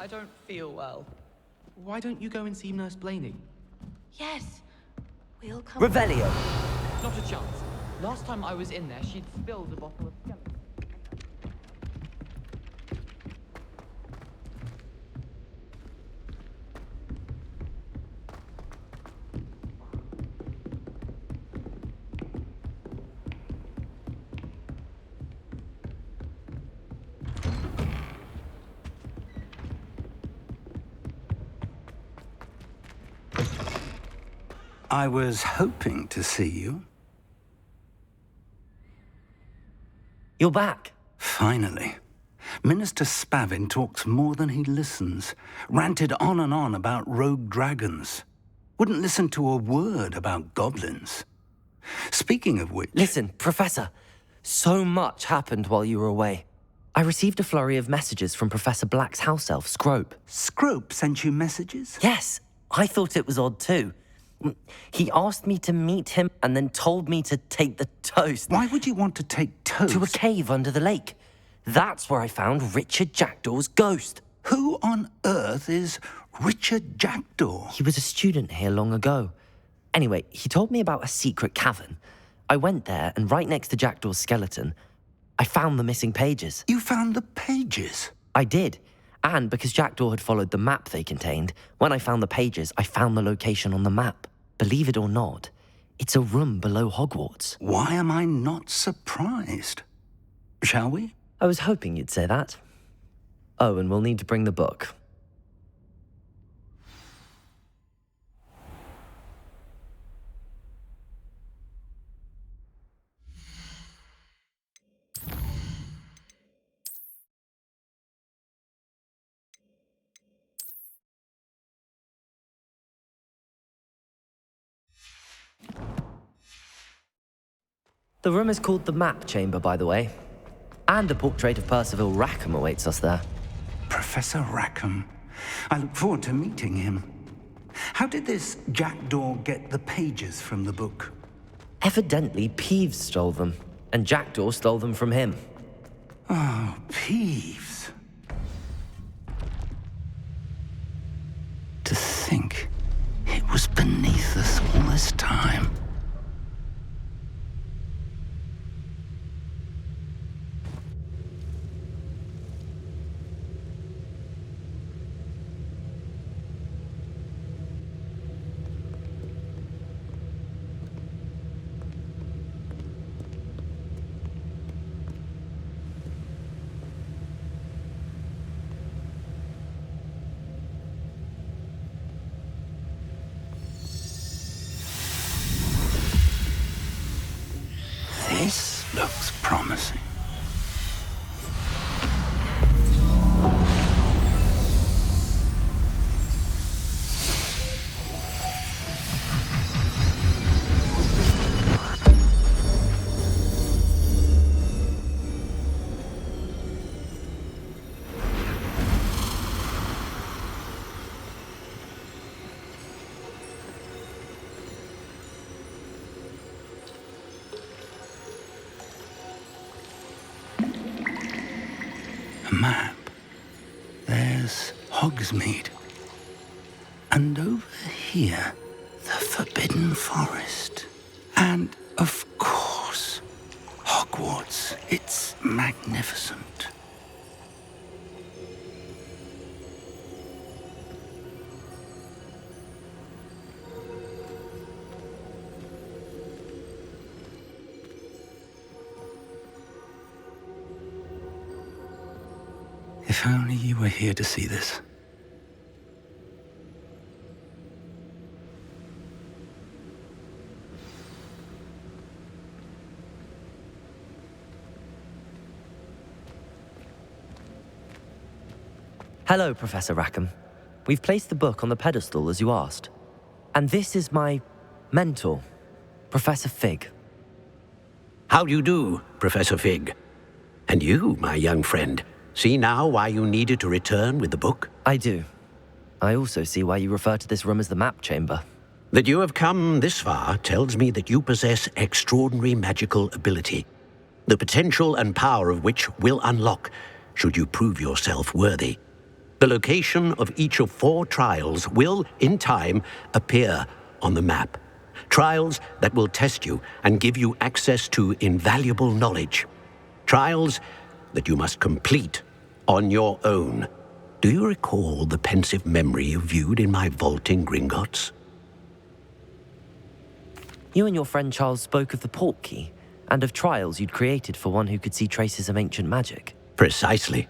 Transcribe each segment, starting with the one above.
I don't feel well. Why don't you go and see Nurse Blaney? Yes. We'll come. Revelio. Not a chance. Last time I was in there, she'd spilled a bottle of skeleton. I was hoping to see you. You're back. Finally. Minister Spavin talks more than he listens. Ranted on and on about rogue dragons. Wouldn't listen to a word about goblins. Speaking of which... Listen, Professor. So much happened while you were away. I received a flurry of messages from Professor Black's house elf, Scrope. Scrope sent you messages? Yes. I thought it was odd too. He asked me to meet him and then told me to take the toast. Why would you want to take toast? To a cave under the lake. That's where I found Richard Jackdaw's ghost. Who on earth is Richard Jackdaw? He was a student here long ago. Anyway, he told me about a secret cavern. I went there, and right next to Jackdaw's skeleton, I found the missing pages. You found the pages? I did. And because Jackdaw had followed the map they contained, when I found the pages, I found the location on the map. Believe it or not, it's a room below Hogwarts. Why am I not surprised? Shall we? I was hoping you'd say that. Oh, and we'll need to bring the book. The room is called the Map Chamber, by the way. And a portrait of Percival Rackham awaits us there. Professor Rackham. I look forward to meeting him. How did this Jackdaw get the pages from the book? Evidently, Peeves stole them, and Jackdaw stole them from him. Oh, Peeves. To think it was beneath us all this time. This looks promising. A map. There's Hogsmeade. And over here, the Forbidden Forest. And, of course, Hogwarts. It's magnificent. If only you were here to see this. Hello, Professor Rackham. We've placed the book on the pedestal as you asked. And this is my mentor, Professor Fig. How do you do, Professor Fig? And you, my young friend, see now why you needed to return with the book? I do. I also see why you refer to this room as the Map Chamber. That you have come this far tells me that you possess extraordinary magical ability, the potential and power of which will unlock should you prove yourself worthy. The location of each of 4 trials will, in time, appear on the map. Trials that will test you and give you access to invaluable knowledge. Trials that you must complete on your own. Do you recall the pensive memory you viewed in my vault in Gringotts? You and your friend Charles spoke of the port key and of trials you'd created for one who could see traces of ancient magic. Precisely.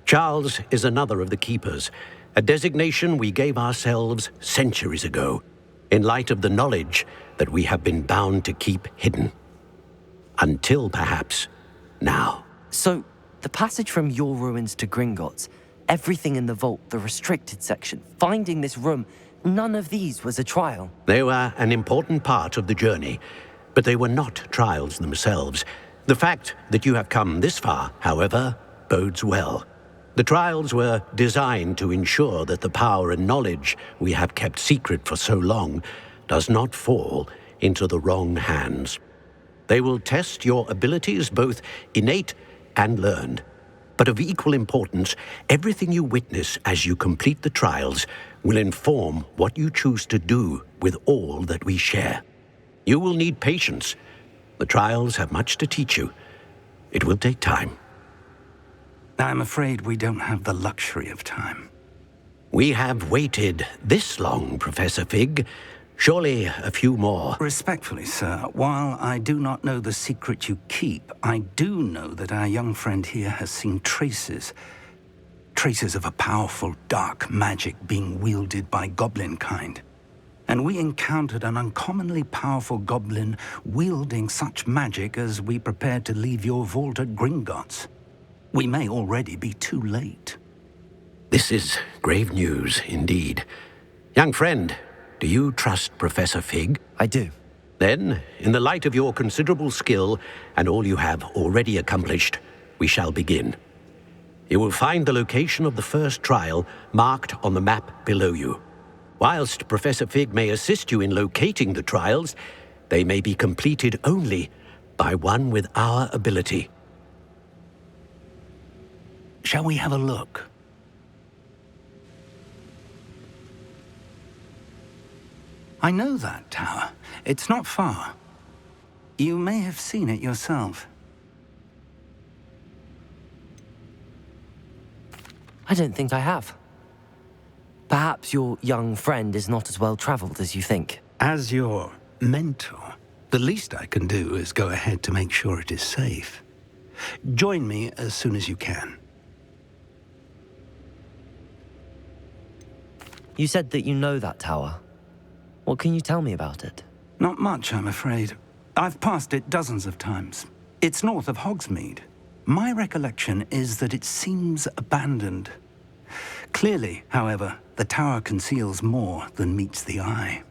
Charles is another of the keepers, a designation we gave ourselves centuries ago, in light of the knowledge that we have been bound to keep hidden. Until, perhaps, now. So, the passage from your ruins to Gringotts, everything in the vault, the restricted section, finding this room, none of these was a trial. They were an important part of the journey, but they were not trials themselves. The fact that you have come this far, however, bodes well. The trials were designed to ensure that the power and knowledge we have kept secret for so long does not fall into the wrong hands. They will test your abilities, both innate and learned. But of equal importance, everything you witness as you complete the trials will inform what you choose to do with all that we share. You will need patience. The trials have much to teach you. It will take time. I'm afraid we don't have the luxury of time. We have waited this long, Professor Fig. Surely a few more. Respectfully, sir, while I do not know the secret you keep, I do know that our young friend here has seen traces of a powerful dark magic being wielded by goblin kind. And we encountered an uncommonly powerful goblin wielding such magic as we prepared to leave your vault at Gringotts. We may already be too late. This is grave news indeed. Young friend, do you trust Professor Fig? I do. Then, in the light of your considerable skill and all you have already accomplished, we shall begin. You will find the location of the first trial marked on the map below you. Whilst Professor Fig may assist you in locating the trials, they may be completed only by one with our ability. Shall we have a look? I know that tower. It's not far. You may have seen it yourself. I don't think I have. Perhaps your young friend is not as well traveled as you think. As your mentor, the least I can do is go ahead to make sure it is safe. Join me as soon as you can. You said that you know that tower. What can you tell me about it? Not much, I'm afraid. I've passed it dozens of times. It's north of Hogsmeade. My recollection is that it seems abandoned. Clearly, however, the tower conceals more than meets the eye.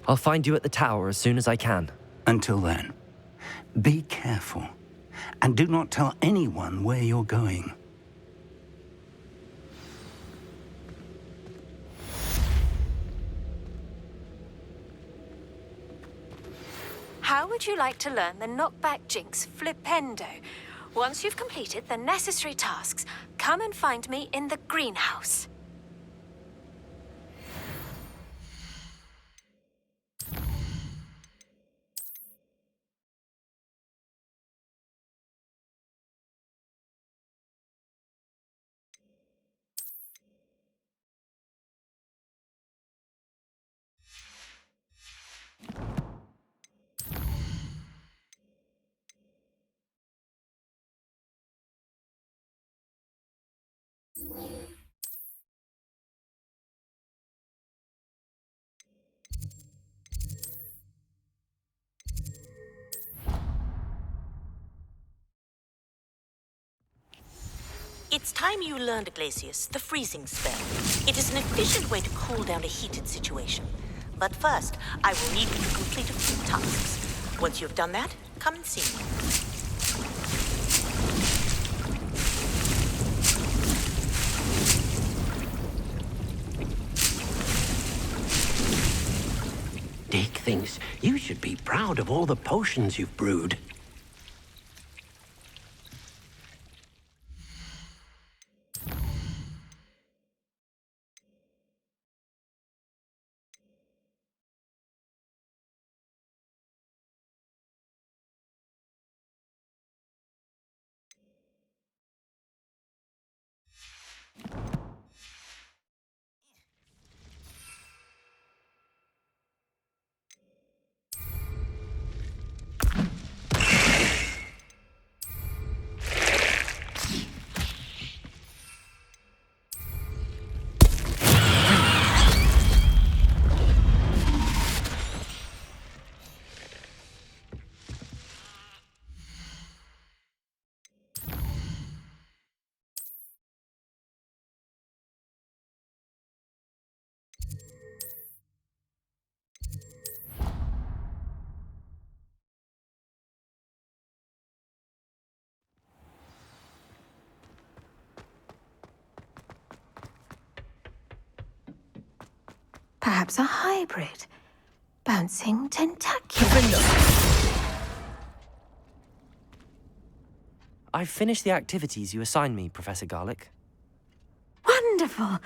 I'll find you at the tower as soon as I can. Until then, be careful, and do not tell anyone where you're going. How would you like to learn the knockback jinx flipendo? Once you've completed the necessary tasks, come and find me in the greenhouse. It's time you learned, Glacius, the freezing spell. It is an efficient way to cool down a heated situation. But first, I will need you to complete a few tasks. Once you've done that, come and see me. Dick thinks you should be proud of all the potions you've brewed. Perhaps a hybrid. Bouncing tentacular. I've finished the activities you assigned me, Professor Garlick. Wonderful.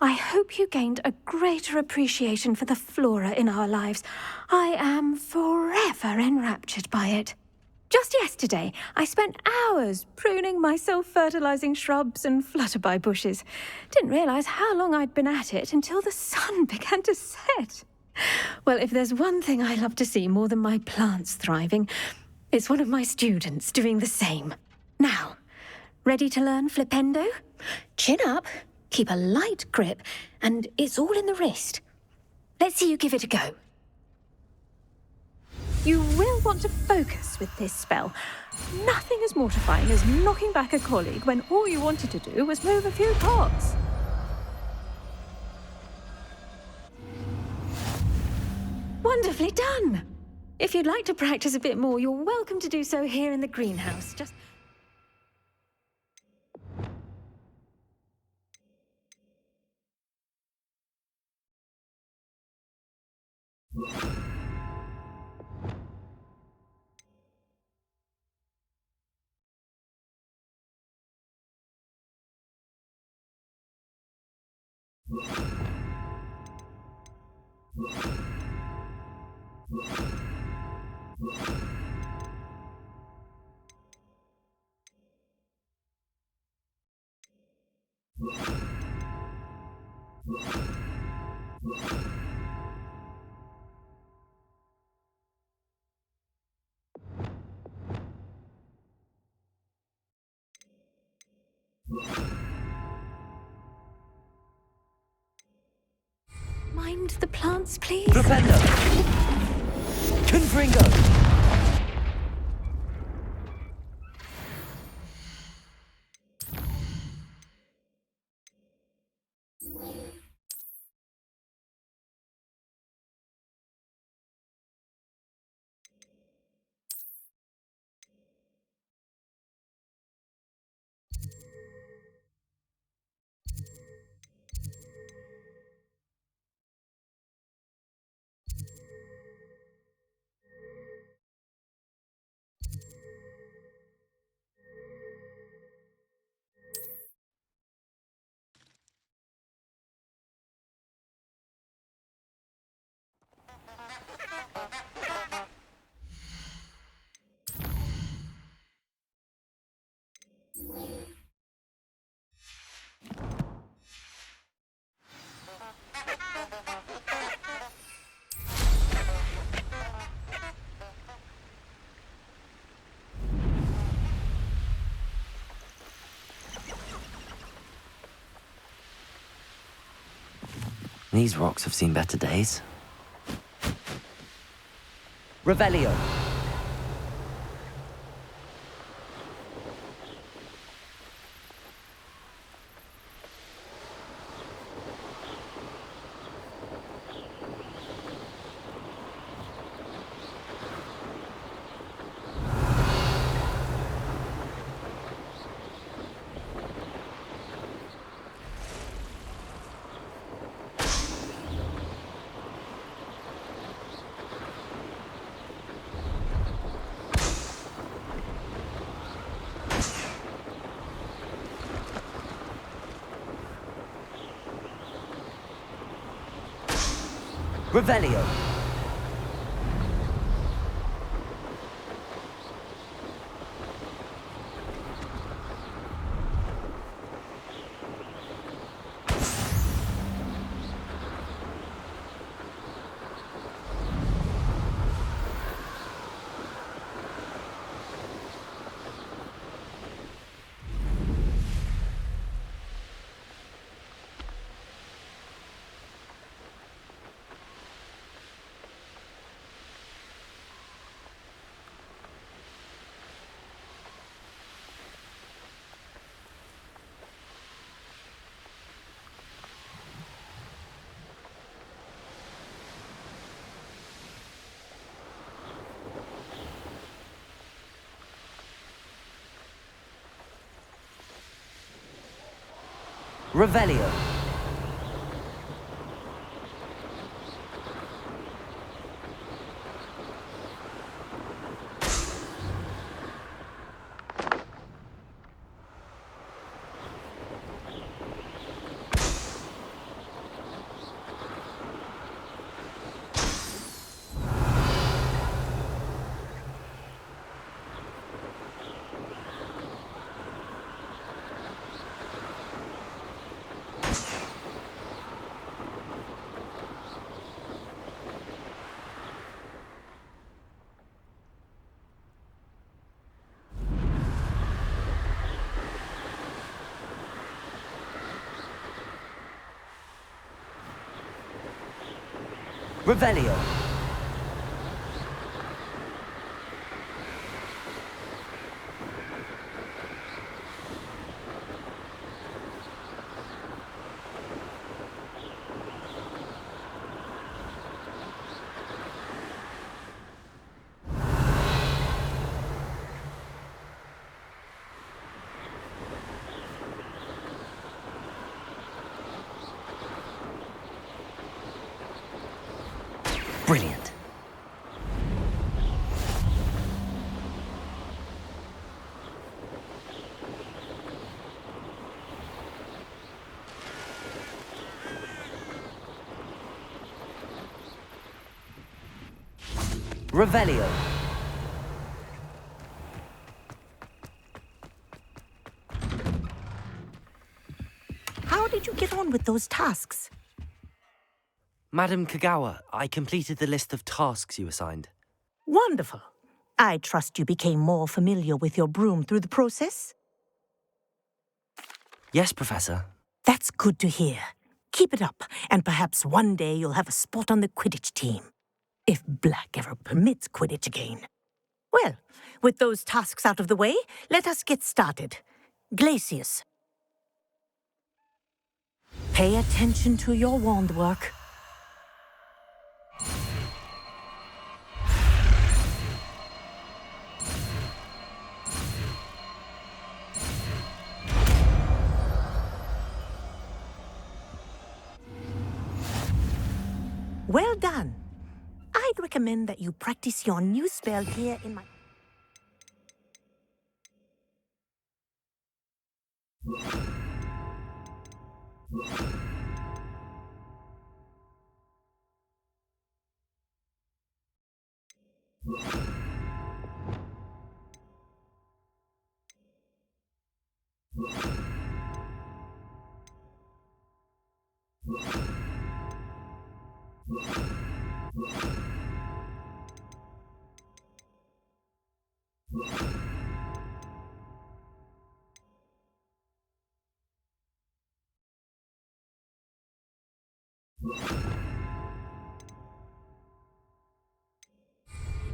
I hope you gained a greater appreciation for the flora in our lives. I am forever enraptured by it. Just yesterday, I spent hours pruning my self-fertilizing shrubs and flutterby bushes. Didn't realize how long I'd been at it until the sun began to set. Well, if there's one thing I love to see more than my plants thriving, it's one of my students doing the same. Now, ready to learn flipendo? Chin up, keep a light grip, and it's all in the wrist. Let's see you give it a go. You will want to focus with this spell. Nothing as mortifying as knocking back a colleague when all you wanted to do was move a few pots. Wonderfully done! If you'd like to practice a bit more, you're welcome to do so here in the greenhouse. Just... Mind the plants, please? Flipendo! Confringo! These rocks have seen better days. Revelio. Revelio. Revelio. Revelio. Brilliant. Revelio. How did you get on with those tasks? Madam Kagawa, I completed the list of tasks you assigned. Wonderful. I trust you became more familiar with your broom through the process? Yes, Professor. That's good to hear. Keep it up, and perhaps one day you'll have a spot on the Quidditch team. If Black ever permits Quidditch again. Well, with those tasks out of the way, let us get started. Glacius. Pay attention to your wand work. Well done. I'd recommend that you practice your new spell here in my...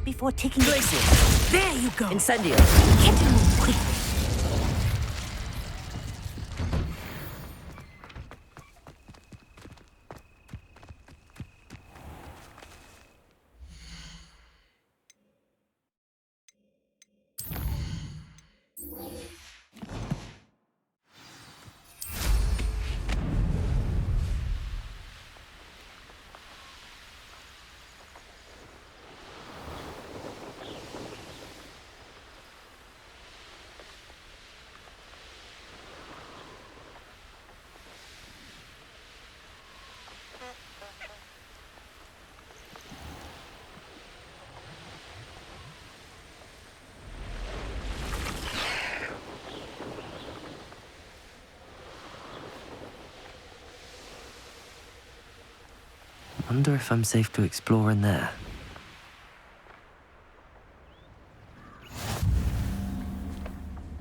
Before taking... Glacius. There you go. Incendio. Get him quickly. Wonder if I'm safe to explore in there.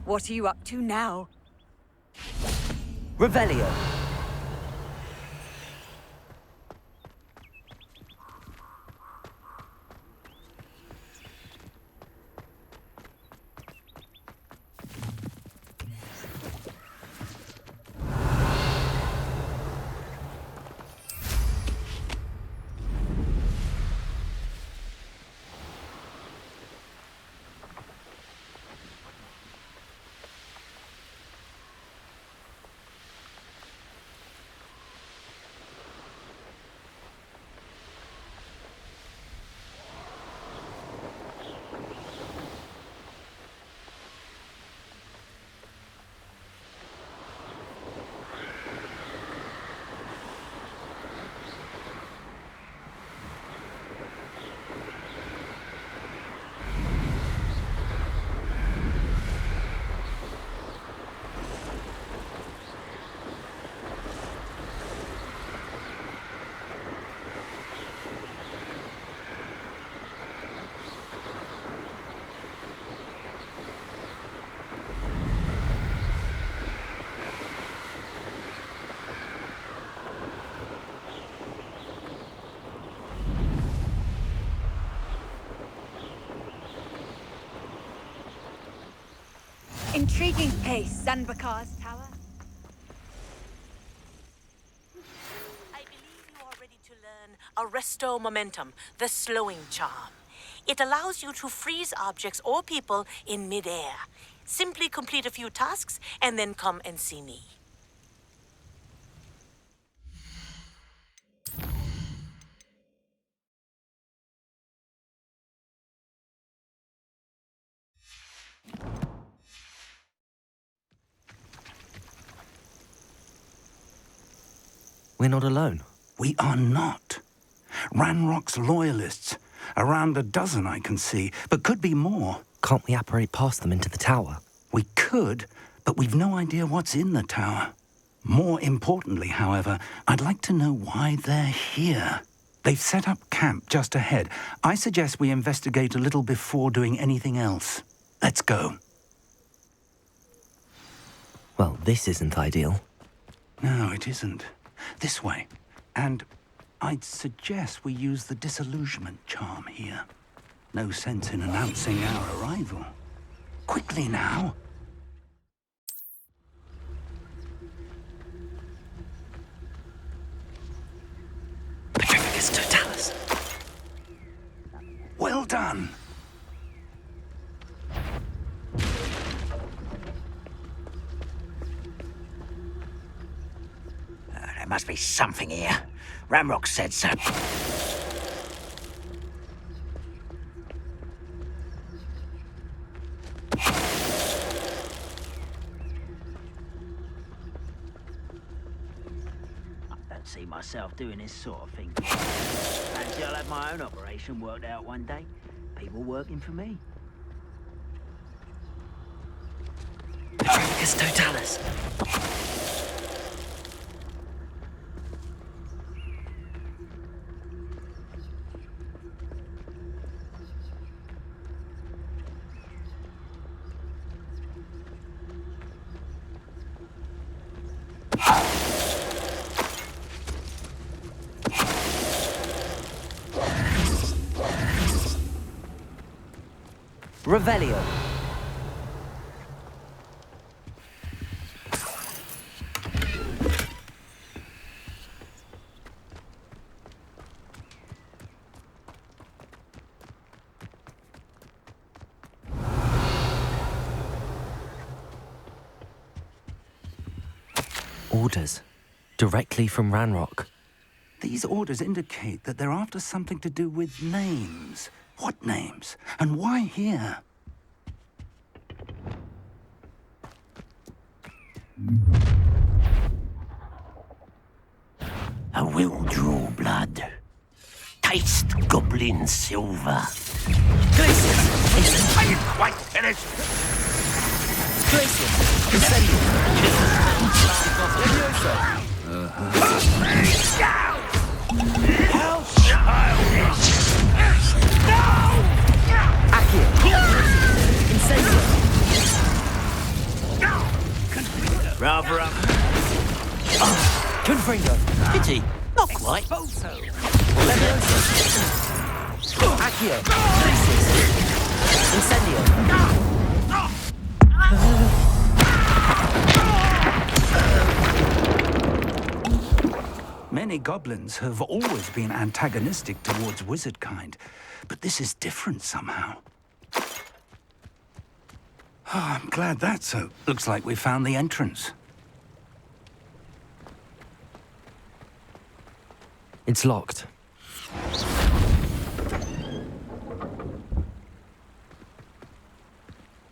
What are you up to now? Revelio. Intriguing place, Sanbakar's tower. I believe you are ready to learn Arresto Momentum, the slowing charm. It allows you to freeze objects or people in midair. Simply complete a few tasks and then come and see me. We're not alone. We are not. Ranrock's loyalists. Around a dozen I can see, but could be more. Can't we apparate past them into the tower? We could, but we've no idea what's in the tower. More importantly, however, I'd like to know why they're here. They've set up camp just ahead. I suggest we investigate a little before doing anything else. Let's go. Well, this isn't ideal. No, it isn't. This way. And I'd suggest we use the disillusionment charm here. No sense in announcing our arrival. Quickly now. Petrificus totalis. Well done. There must be something here. Ramrock said so. I don't see myself doing this sort of thing. Fancy I'll have my own operation worked out one day. People working for me. Petrificus totalis. Revelio. Orders. Directly from Ranrock. These orders indicate that they're after something to do with names. What names? And why here? I will draw blood. Taste goblin silver. Glacius! Are you quite finished? Glacius! Incendio! Rather up. Confringo! Pity. Not quite. Accio! Glacius! Incendio! Many goblins have always been antagonistic towards wizard kind, but this is different somehow. I'm glad that's so. Looks like we found the entrance. It's locked.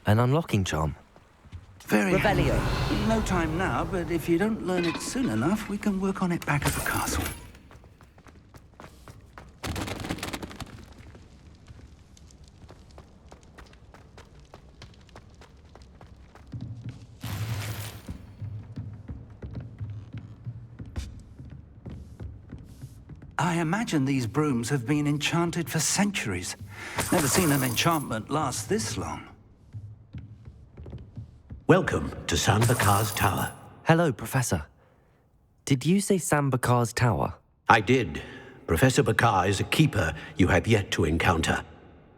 An unlocking charm. Very Revelio. handy. No time now, but if you don't learn it soon enough, we can work on it back at the castle. I imagine these brooms have been enchanted for centuries. Never seen an enchantment last this long. Welcome to Sanbakar's Tower. Hello, Professor. Did you say Sambakar's tower? I did. Professor Bakar is a keeper you have yet to encounter.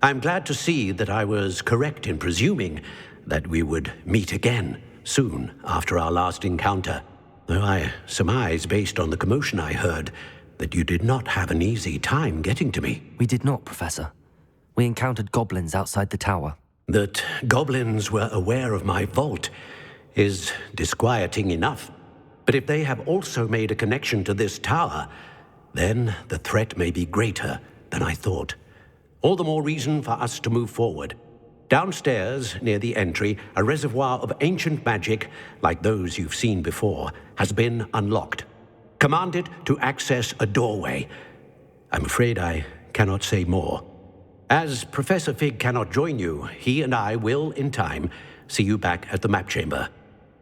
I'm glad to see that I was correct in presuming that we would meet again soon after our last encounter, though I surmise, based on the commotion I heard, that you did not have an easy time getting to me. We did not, Professor. We encountered goblins outside the tower. That goblins were aware of my vault is disquieting enough. But if they have also made a connection to this tower, then the threat may be greater than I thought. All the more reason for us to move forward. Downstairs, near the entry, a reservoir of ancient magic, like those you've seen before, has been unlocked. Command it to access a doorway. I'm afraid I cannot say more. As Professor Fig cannot join you, he and I will, in time, see you back at the map chamber.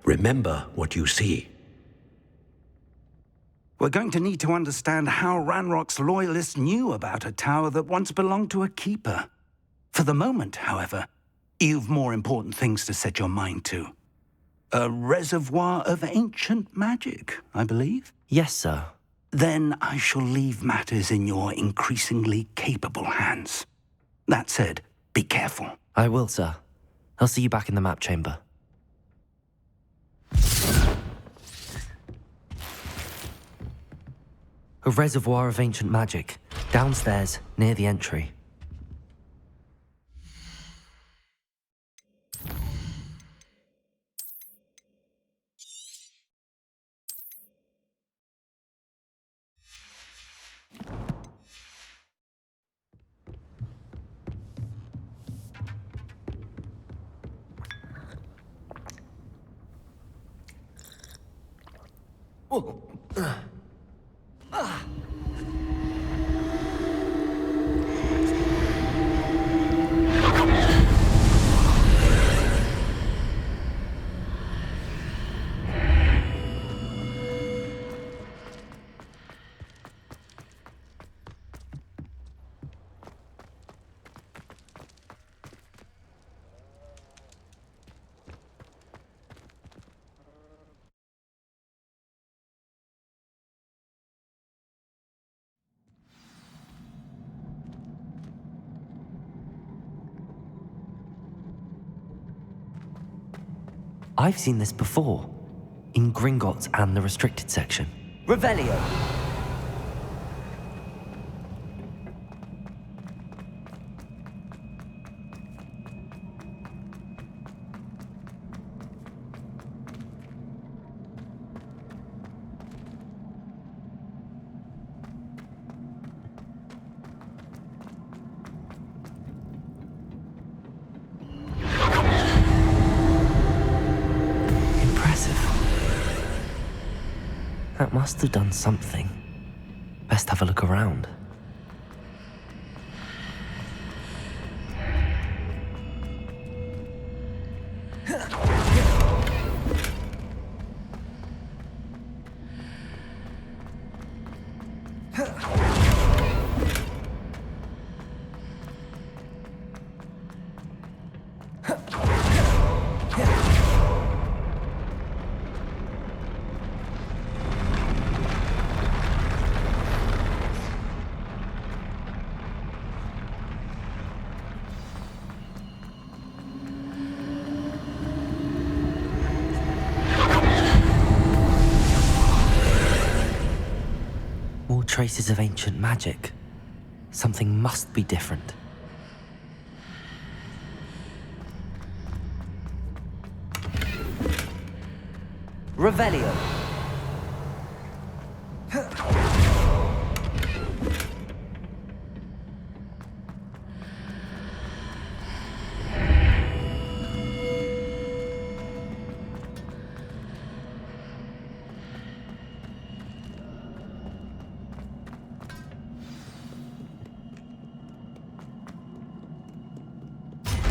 Remember what you see. We're going to need to understand how Ranrock's loyalists knew about a tower that once belonged to a keeper. For the moment, however, you've more important things to set your mind to. A reservoir of ancient magic, I believe? Yes, sir. Then I shall leave matters in your increasingly capable hands. That said, be careful. I will, sir. I'll see you back in the map chamber. A reservoir of ancient magic, downstairs, near the entry. I've seen this before, in Gringotts and the restricted section. Revelio! That must have done something. Best have a look around. Traces of ancient magic. Something must be different. Revelio.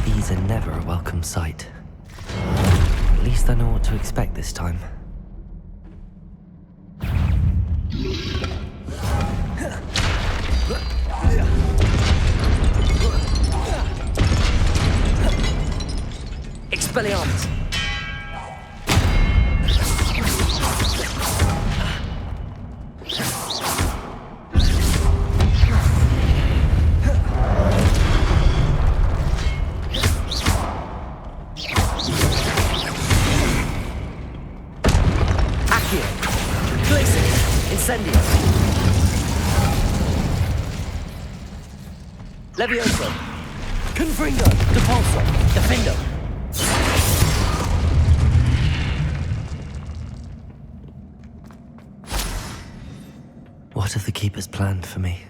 These are never a welcome sight. At least I know what to expect this time. Expelliarmus! Accio. Glacius. Incendio. Levioso. Confringo. Depulso. Defendo. What have the Keepers planned for me?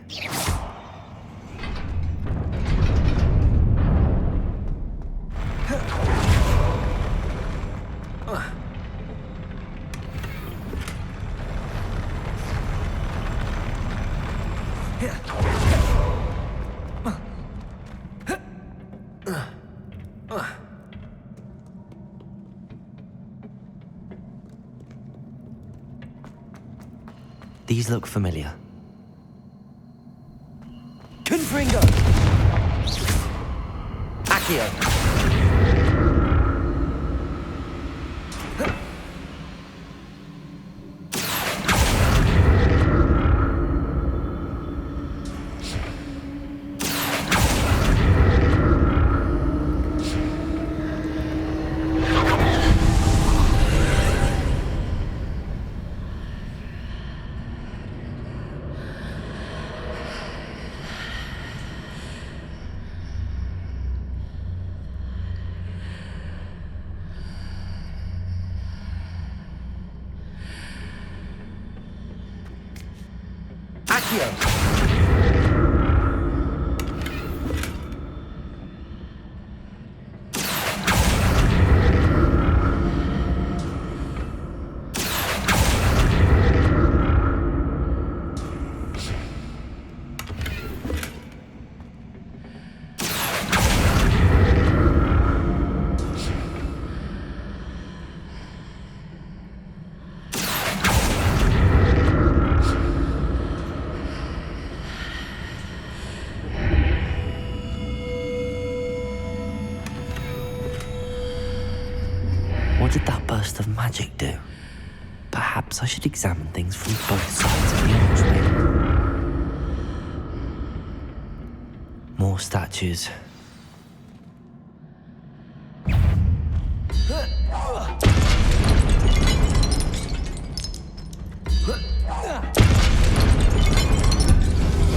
These look familiar. Confringo! Accio! What did that burst of magic do? Perhaps I should examine things from both sides of the archway. More statues.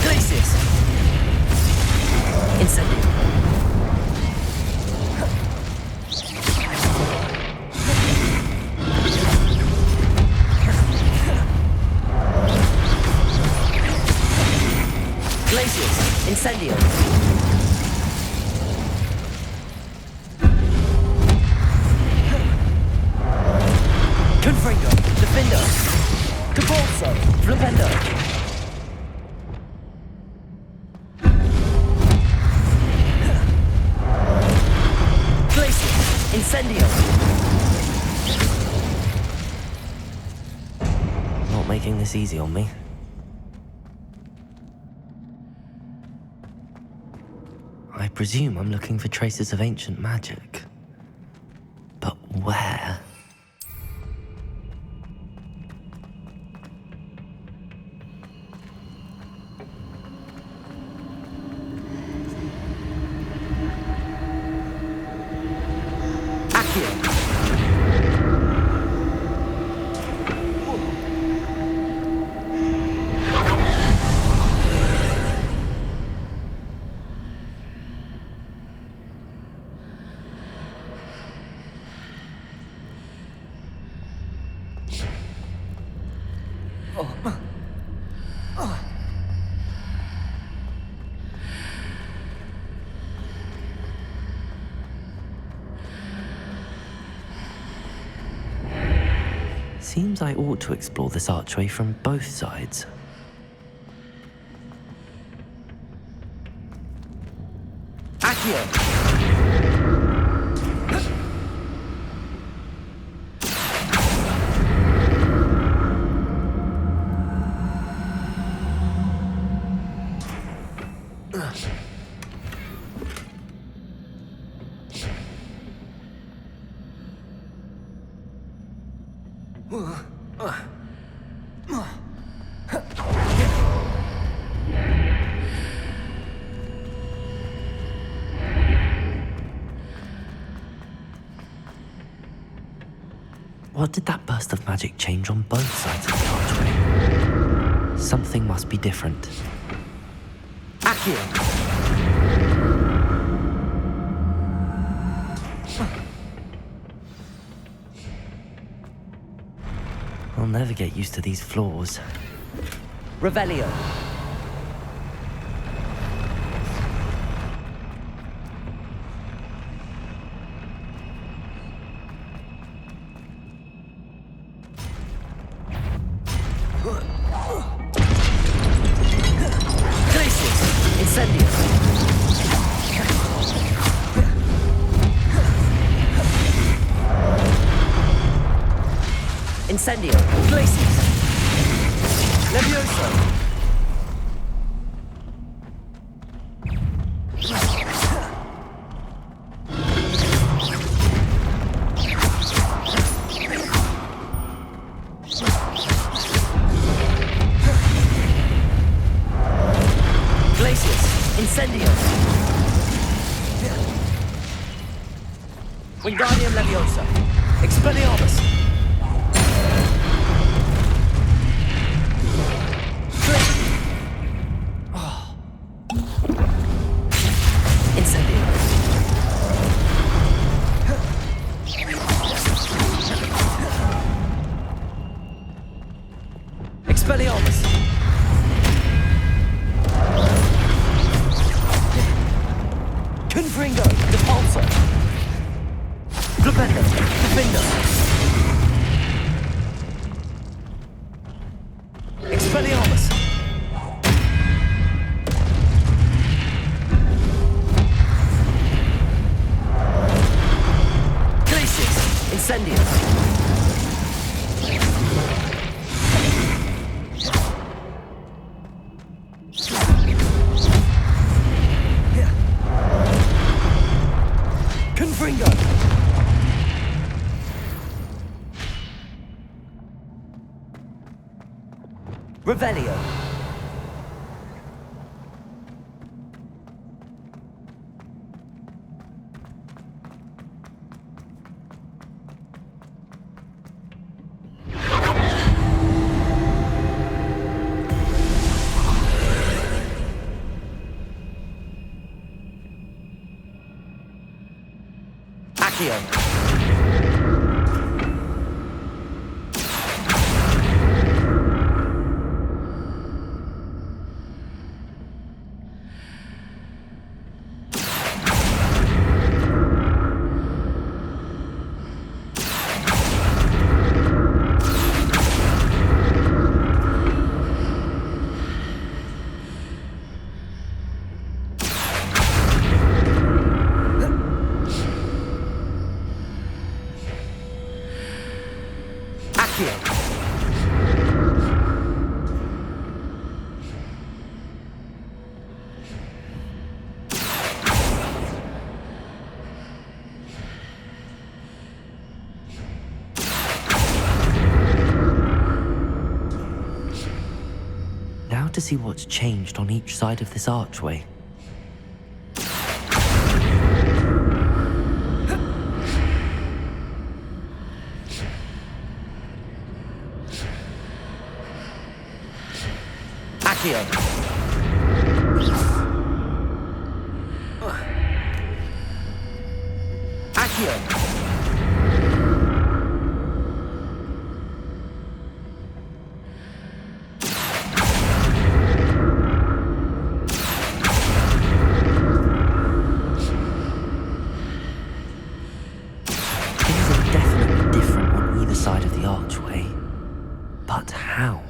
Glacius! Incendio! Glacius! Incendio! Confringo! Defendo! Depulso! Flipendo! Glacius! Incendio! Not making this easy on me. I presume I'm looking for traces of ancient magic. But where? Accio! Seems I ought to explore this archway from both sides. Accio! What did that burst of magic change on both sides of the archway? Something must be different. Accio! I'll never get used to these floors. Revelio! Incendio, Glacius, Levioso. Glacius, Incendio. Wingardium Leviosa, Expelliarmus. Expelliarmus! Confringo, Repulsor! Flipendo, Defender! Expelliarmus! Glacius! Incendius! Confringo! Revelio! Accio! Now to see what's changed on each side of this archway. Accio! Accio! Things are definitely different on either side of the archway. But how?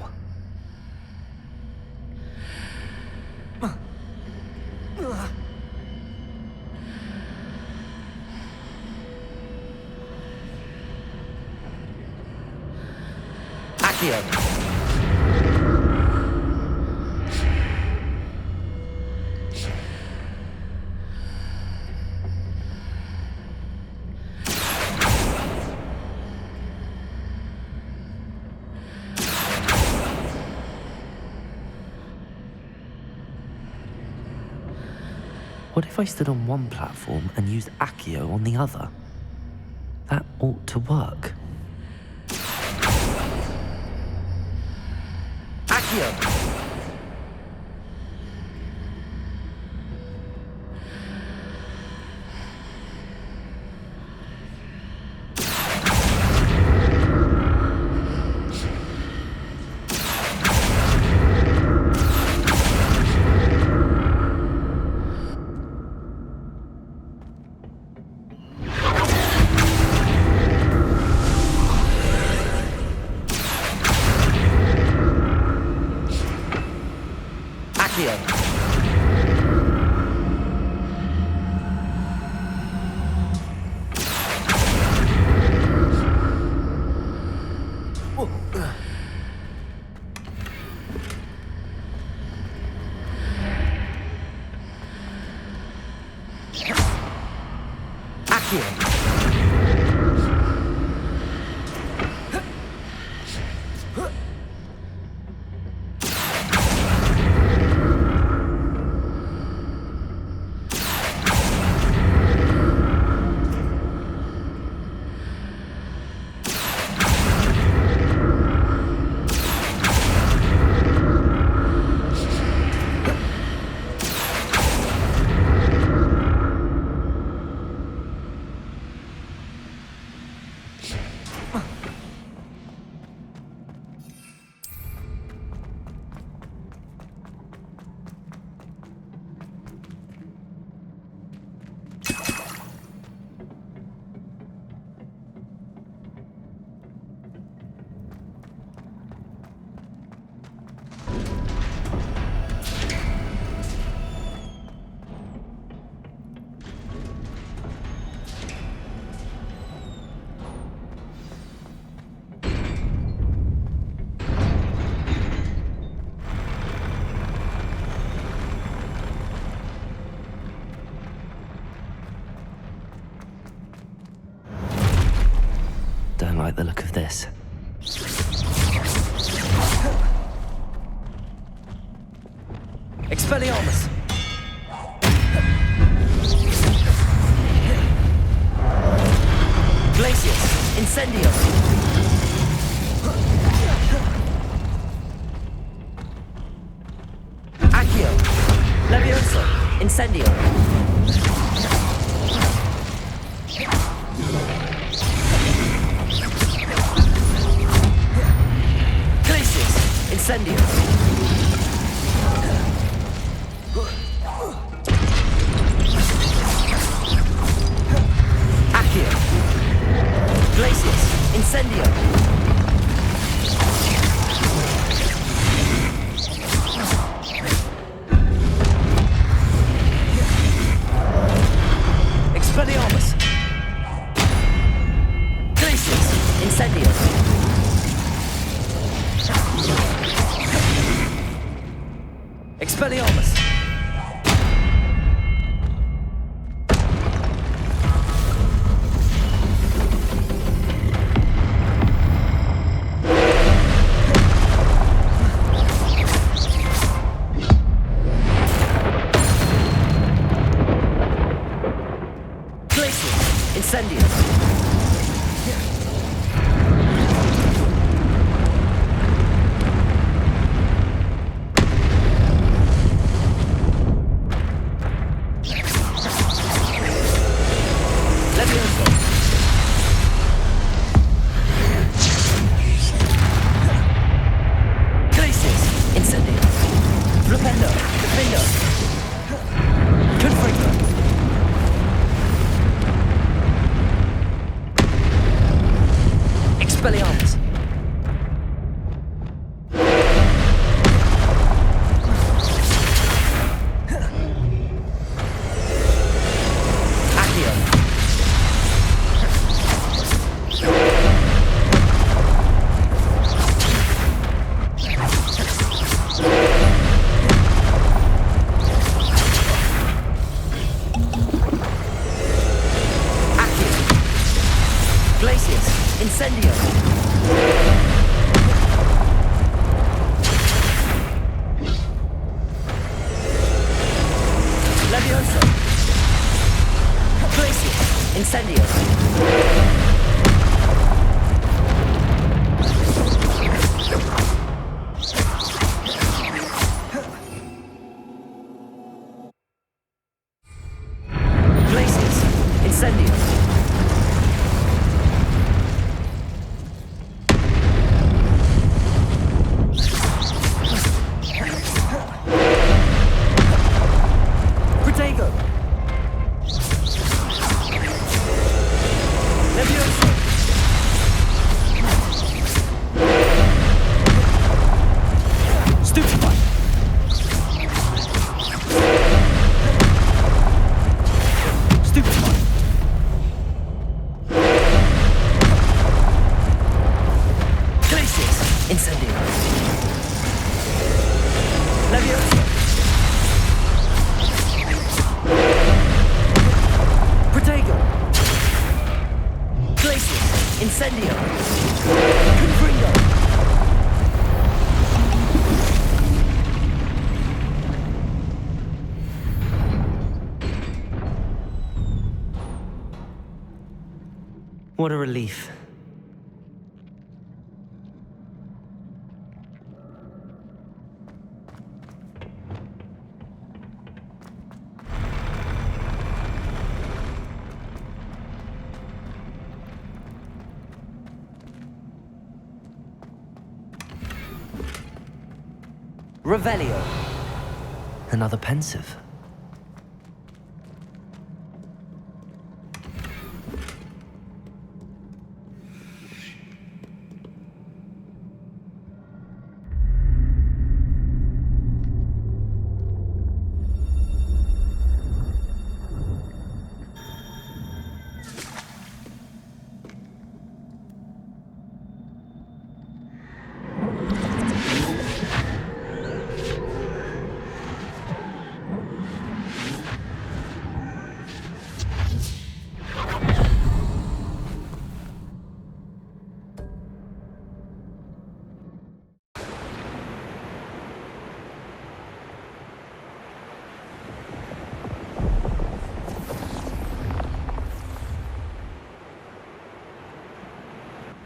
Accio! What if I stood on one platform and used Accio on the other? That ought to work. Accio. Don't like the look of this. Expelliarmus! Glacius! Incendio! Accio! Levioso! Incendio! Incendio! Accio! Glacius! Incendio! Expelliarmus! Glacius! Incendio! Expelliarmus! Glacius! Incendio! Incendio. Leviosa. Protego. Glacius. Incendio. Confringo. What a relief. Revelio. Another pensive.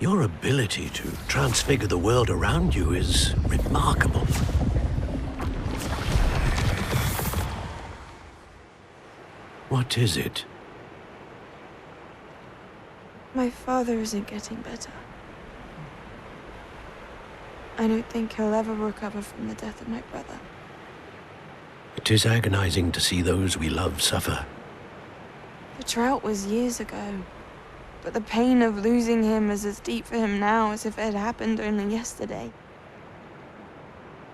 Your ability to transfigure the world around you is remarkable. What is it? My father isn't getting better. I don't think he'll ever recover from the death of my brother. It is agonizing to see those we love suffer. The drought was years ago, but the pain of losing him is as deep for him now as if it had happened only yesterday.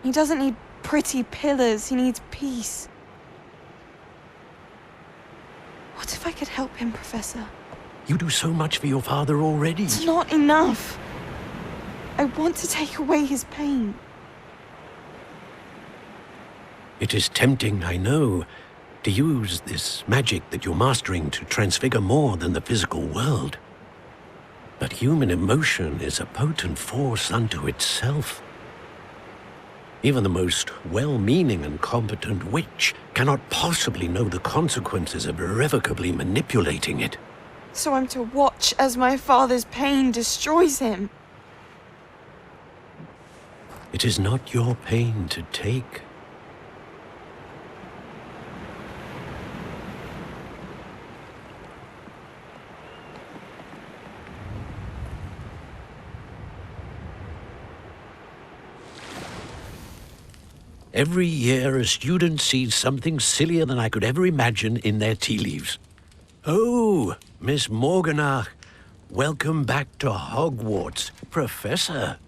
He doesn't need pretty pillars, he needs peace. What if I could help him, Professor? You do so much for your father already. It's not enough. I want to take away his pain. It is tempting, I know, to use this magic that you're mastering to transfigure more than the physical world. But human emotion is a potent force unto itself. Even the most well-meaning and competent witch cannot possibly know the consequences of irrevocably manipulating it. So I'm to watch as my father's pain destroys him. It is not your pain to take. Every year, a student sees something sillier than I could ever imagine in their tea leaves. Oh, Miss Morganach, welcome back to Hogwarts, Professor.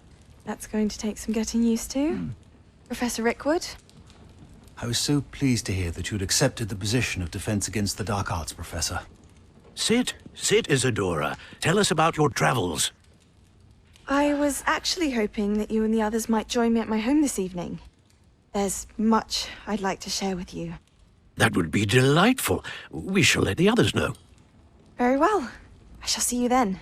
That's going to take some getting used to. Professor Rickwood? I was so pleased to hear that you'd accepted the position of Defense Against the Dark Arts, Professor. Sit, Isadora. Tell us about your travels. I was actually hoping that you and the others might join me at my home this evening. There's much I'd like to share with you. That would be delightful. We shall let the others know. Very well. I shall see you then.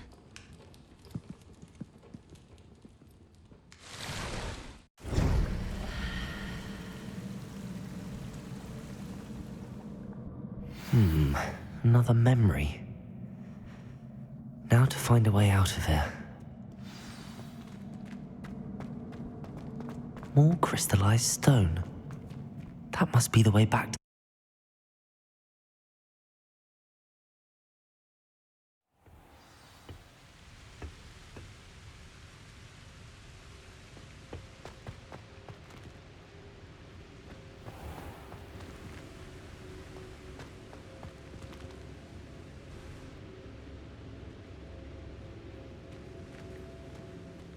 Another memory. Now to find a way out of here. More crystallized stone. That must be the way back to...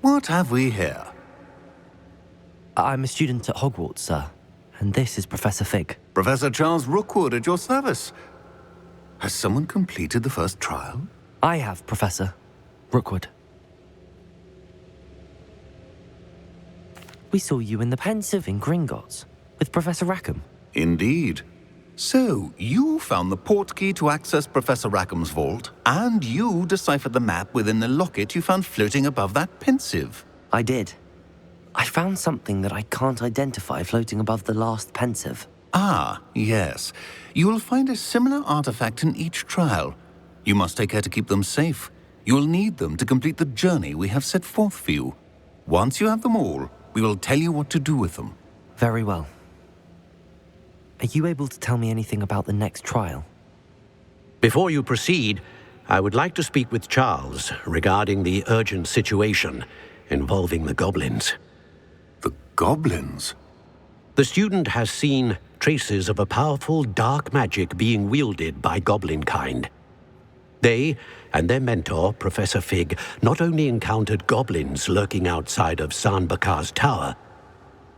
What have we here? I'm a student at Hogwarts, sir. And this is Professor Fig. Professor Charles Rookwood at your service. Has someone completed the first trial? I have, Professor Rookwood. We saw you in the Pensive in Gringotts, with Professor Rackham. Indeed. So, you found the portkey to access Professor Rackham's vault, and you deciphered the map within the locket you found floating above that Pensive. I did. I found something that I can't identify floating above the last Pensive. Ah, yes. You will find a similar artifact in each trial. You must take care to keep them safe. You will need them to complete the journey we have set forth for you. Once you have them all, we will tell you what to do with them. Very well. Are you able to tell me anything about the next trial? Before you proceed, I would like to speak with Charles regarding the urgent situation involving the goblins. The goblins? The student has seen traces of a powerful dark magic being wielded by goblin kind. They and their mentor, Professor Fig, not only encountered goblins lurking outside of Sanbakar's tower,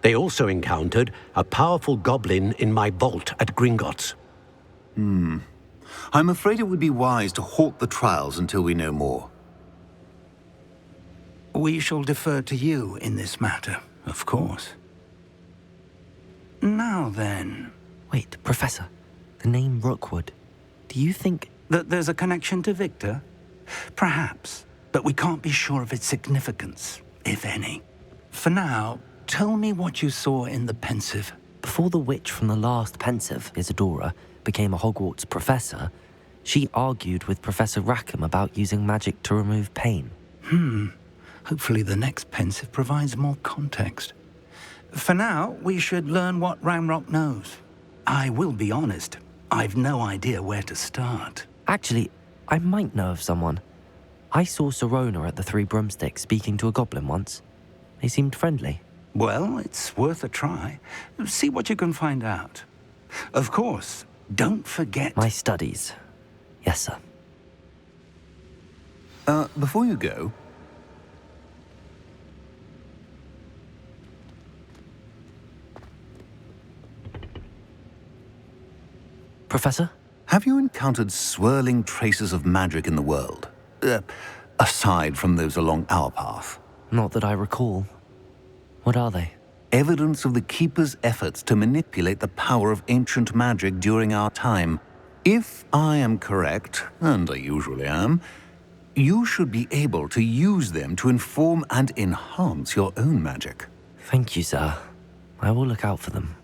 they also encountered a powerful goblin in my vault at Gringotts. I'm afraid it would be wise to halt the trials until we know more. We shall defer to you in this matter, of course. Now then... Wait, Professor. The name Rookwood. Do you think... that there's a connection to Victor? Perhaps, but we can't be sure of its significance, if any. For now, tell me what you saw in the Pensive. Before the witch from the last Pensive, Isadora, became a Hogwarts professor, she argued with Professor Rackham about using magic to remove pain. Hopefully the next Pensive provides more context. For now, we should learn what Ramrock knows. I will be honest, I've no idea where to start. Actually, I might know of someone. I saw Serona at the Three Broomsticks speaking to a goblin once. They seemed friendly. Well, it's worth a try. See what you can find out. Of course, don't forget... My studies. Yes, sir. Before you go... Professor? Have you encountered swirling traces of magic in the world? Aside from those along our path? Not that I recall. What are they? Evidence of the Keeper's efforts to manipulate the power of ancient magic during our time. If I am correct, and I usually am, you should be able to use them to inform and enhance your own magic. Thank you, sir. I will look out for them.